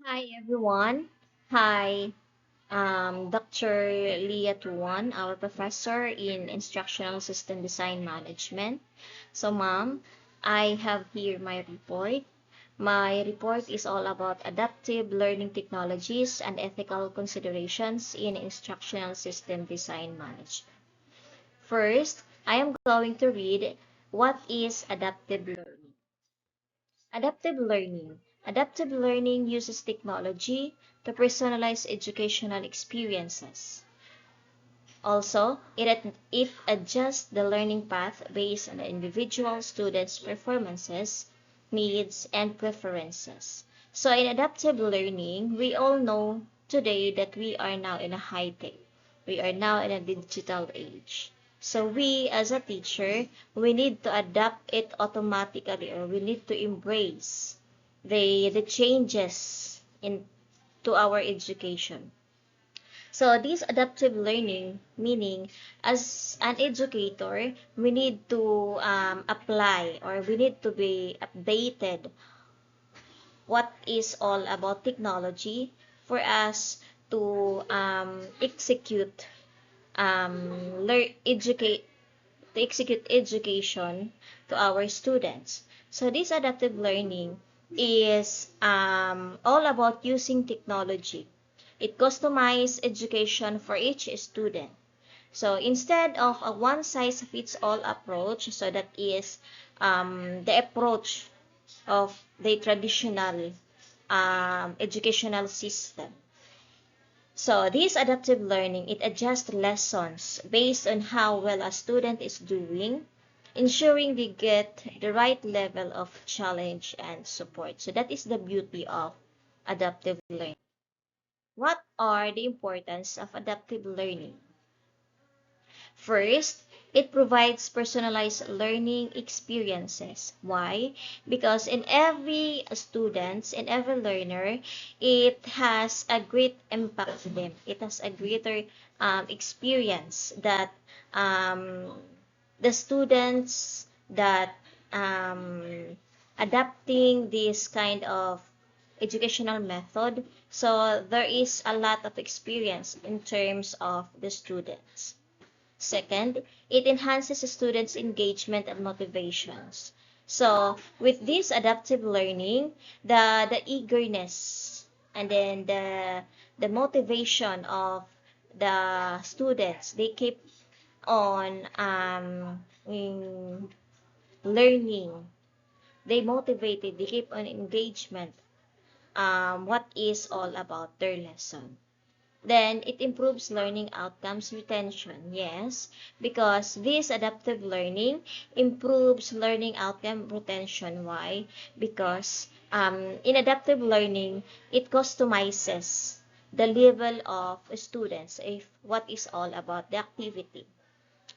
Hi everyone. Hi, Dr. Leah Tuan, our professor in Instructional System Design Management. So, ma'am, I have here my report. My report is all about adaptive learning technologies and ethical considerations in instructional system design management. First, I am going to read what is adaptive learning. Adaptive learning. Adaptive learning uses technology to personalize educational experiences. Also, it adjusts the learning path based on the individual student's performances, needs, and preferences. So in adaptive learning, we all know today that we are now in a high tech. We are now in a digital age. So we as a teacher, we need to adapt it automatically, or we need to embrace the changes in to our education. So this adaptive learning, meaning as an educator, we need to apply, or we need to be updated what is all about technology for us to execute learn educate to execute education to our students. So this adaptive learning is all about using technology. It customizes education for each student. So instead of a one-size-fits-all approach, so that is the approach of the traditional educational system. So this adaptive learning, it adjusts lessons based on how well a student is doing, ensuring they get the right level of challenge and support. So that is the beauty of adaptive learning. What are the importance of adaptive learning? First, it provides personalized learning experiences. Why? Because in every student, in every learner, it has a great impact to them. It has a greater experience that um, the students that adapting this kind of educational method, so there is a lot of experience in terms of the students. Second, it enhances the students' engagement and motivations. So, with this adaptive learning, the eagerness and then the motivation of the students, they keep on learning. They motivated, they keep on engagement. What is all about their lesson. Then it improves learning outcomes retention. Yes, because this adaptive learning improves learning outcome retention. Why? Because in adaptive learning, it customizes the level of students if what is all about the activity.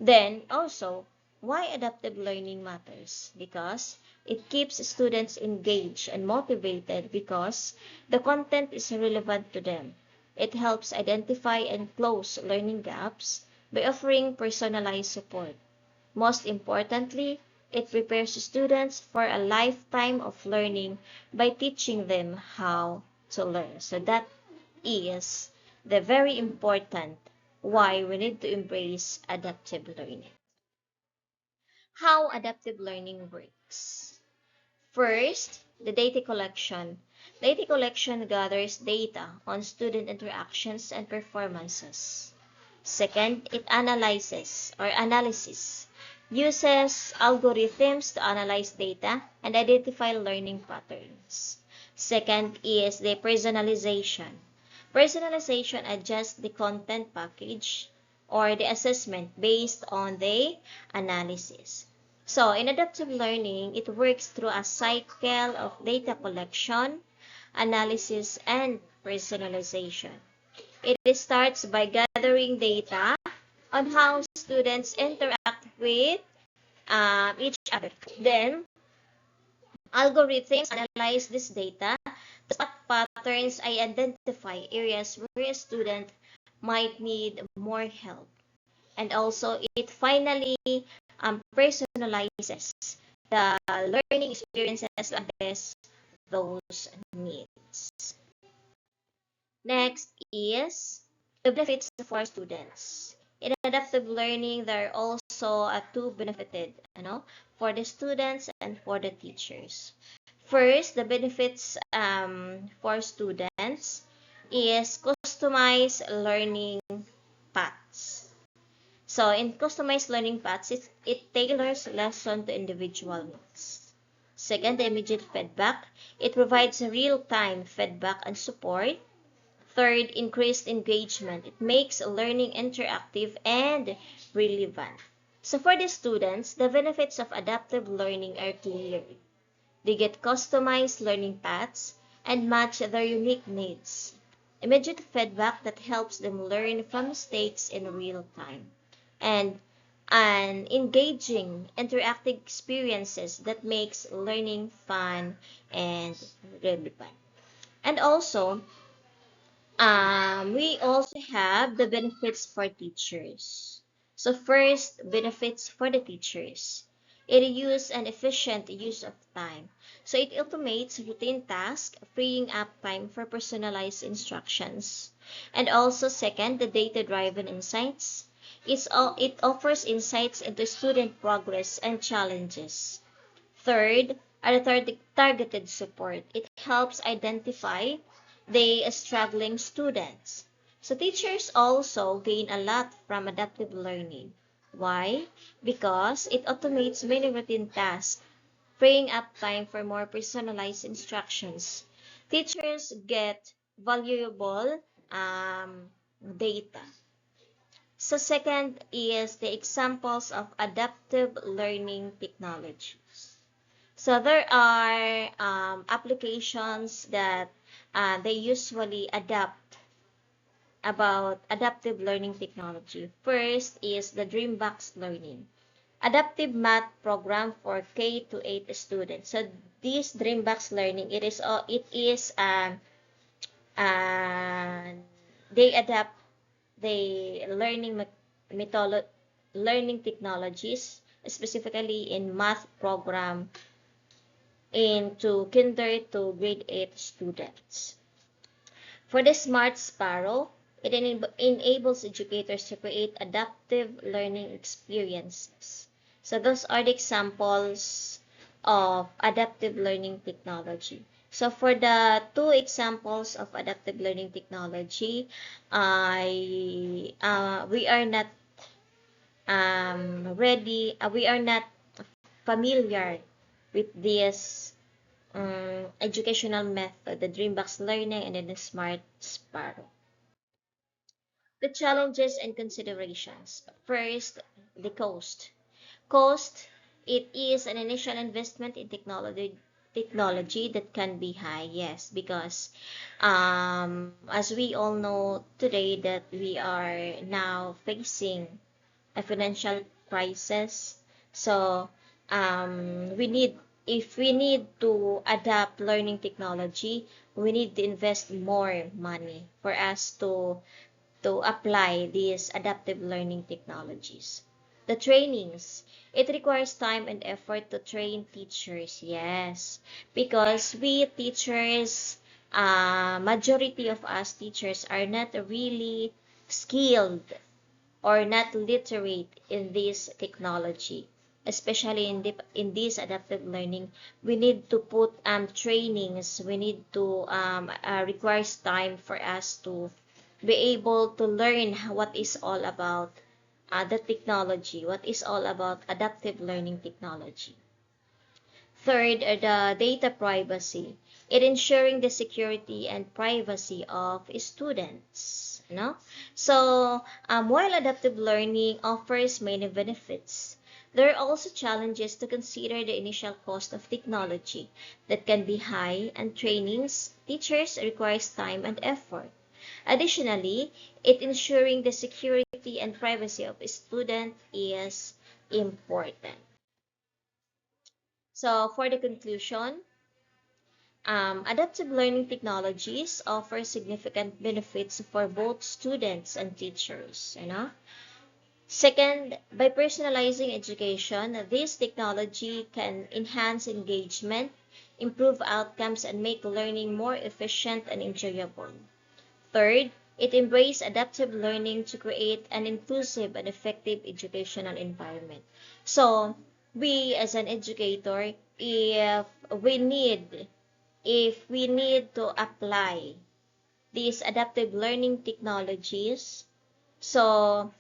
Then also, why adaptive learning matters? Because it keeps students engaged and motivated because the content is relevant to them. It helps identify and close learning gaps by offering personalized support. Most importantly, it prepares students for a lifetime of learning by teaching them how to learn. So that is the very important why we need to embrace adaptive learning. How adaptive learning works. First, the data collection. Data collection gathers data on student interactions and performances. Second, it analyzes or analysis. Uses algorithms to analyze data and identify learning patterns. Second is the personalization. Personalization adjusts the content package or the assessment based on the analysis. So, in adaptive learning, it works through a cycle of data collection, analysis, and personalization. It starts by gathering data on how students interact with each other. Then, algorithms analyze this data to spot patterns. I identify areas where a student might need more help. And also, it finally personalizes the learning experiences that address those needs. Next is the benefits for students. In adaptive learning, there are also two benefited, for the students and for the teachers. First, the benefits for students is customized learning paths. So in customized learning paths, it tailors lesson to individual needs. Second, the immediate feedback. It provides real-time feedback and support. Third, increased engagement. It makes learning interactive and relevant. So for the students, the benefits of adaptive learning are clear. They get customized learning paths and match their unique needs. Immediate feedback that helps them learn from mistakes in real time. And an engaging, interactive experiences that makes learning fun and relevant. And also, we also have the benefits for teachers. So first, benefits for the teachers. It use an efficient use of time. So it automates routine tasks, freeing up time for personalized instructions. And also second, the data-driven insights. It offers insights into student progress and challenges. Third, are the targeted support. It helps identify the struggling students. So teachers also gain a lot from adaptive learning. Why? Because it automates many routine tasks, freeing up time for more personalized instructions. Teachers get valuable data. So second is the examples of adaptive learning technologies. So there are applications that they usually adapt about adaptive learning technology. First is the Dreambox Learning, adaptive math program for K to 8 students. So this Dreambox Learning, uh, they adapt the learning technologies, specifically in math program into kinder to grade 8 students. For the Smart Sparrow, it enables educators to create adaptive learning experiences. So those are the examples of adaptive learning technology. So for the two examples of adaptive learning technology, we are not we are not familiar with this educational method, the Dreambox Learning and then the Smart Sparrow. The challenges and considerations. First, the cost. Cost, it is an initial investment in technology that can be high, yes, because as we all know today that we are now facing a financial crisis. So we need if we need to adapt learning technology, we need to invest more money for us to apply these adaptive learning technologies. The trainings, it requires time and effort to train teachers, yes, because we teachers, majority of us teachers are not really skilled or not literate in this technology, especially in this adaptive learning. We need to put trainings. We need to requires time for us to be able to learn what is all about the technology, what is all about adaptive learning technology. Third, the data privacy. It ensuring the security and privacy of students. So, while adaptive learning offers many benefits, there are also challenges to consider. The initial cost of technology that can be high, and trainings teachers requires time and effort. Additionally, it ensuring the security and privacy of a student is important. So for the conclusion, adaptive learning technologies offer significant benefits for both students and teachers. Second, by personalizing education, this technology can enhance engagement, improve outcomes, and make learning more efficient and enjoyable. Third, it embraces adaptive learning to create an inclusive and effective educational environment. So, we as an educator, if we need to apply these adaptive learning technologies, so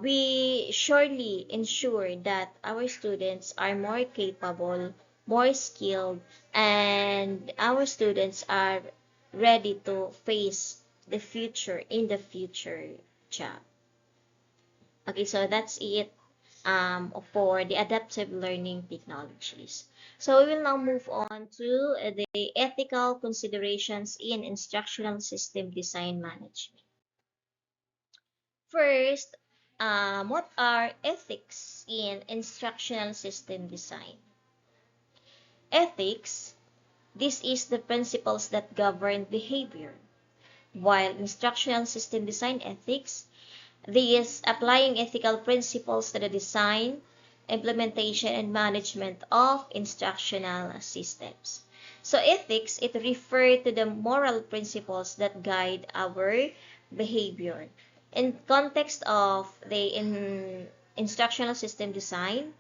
we surely ensure that our students are more capable, more skilled, and our students are ready to face the future in the future job. Okay, so that's it for the adaptive learning technologies. So we will now move on to the ethical considerations in instructional system design management. First, what are ethics in instructional system design? Ethics, this is the principles that govern behavior, while instructional system design ethics, this applying ethical principles to the design, implementation, and management of instructional systems. So ethics, it refers to the moral principles that guide our behavior. In context of the instructional system design,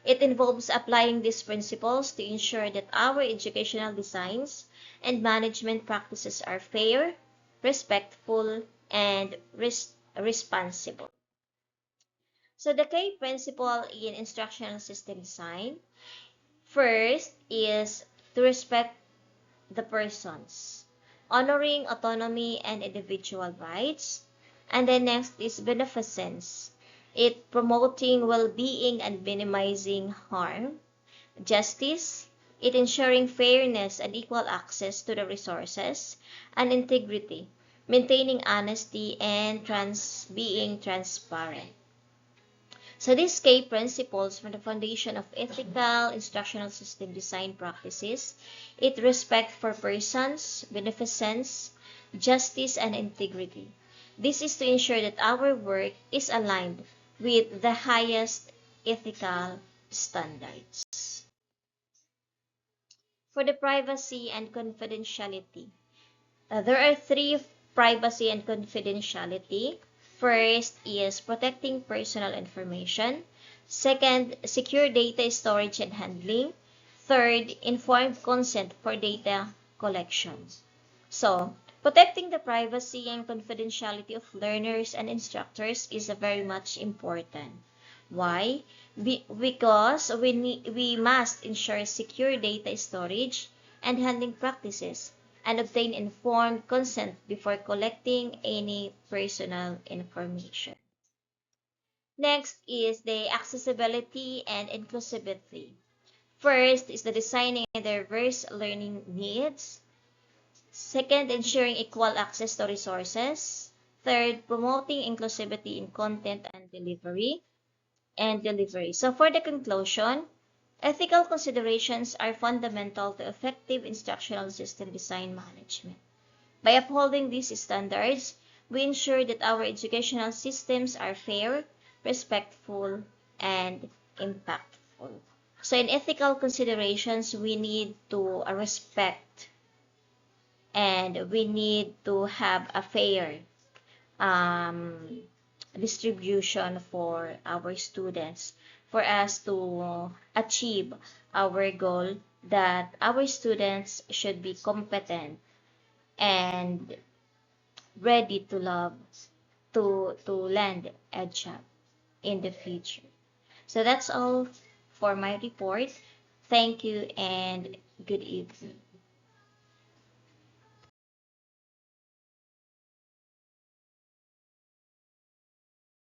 it involves applying these principles to ensure that our educational designs and management practices are fair, respectful, and responsible. So the key principle in instructional system design, first is to respect the persons, honoring autonomy and individual rights. And then next is beneficence, it promoting well-being and minimizing harm. Justice, it ensuring fairness and equal access to the resources. And integrity, maintaining honesty and being transparent. So these key principles from the foundation of ethical instructional system design practices, it respect for persons, beneficence, justice, and integrity. This is to ensure that our work is aligned with the highest ethical standards. For the privacy and confidentiality, there are three: privacy and confidentiality. First is protecting personal information. Second, secure data storage and handling. Third, informed consent for data collection. So, protecting the privacy and confidentiality of learners and instructors is very much important. Why? Because we must ensure secure data storage and handling practices and obtain informed consent before collecting any personal information. Next is the accessibility and inclusivity. First is the designing diverse learning needs. Second, ensuring equal access to resources. Third, promoting inclusivity in content and delivery. So for the conclusion, ethical considerations are fundamental to effective instructional system design management. By upholding these standards, we ensure that our educational systems are fair, respectful, and impactful. So in ethical considerations, we need to respect and we need to have a fair um, distribution for our students for us to achieve our goal that our students should be competent and ready to love to land a job in the future. So that's all for my report. Thank you and good evening.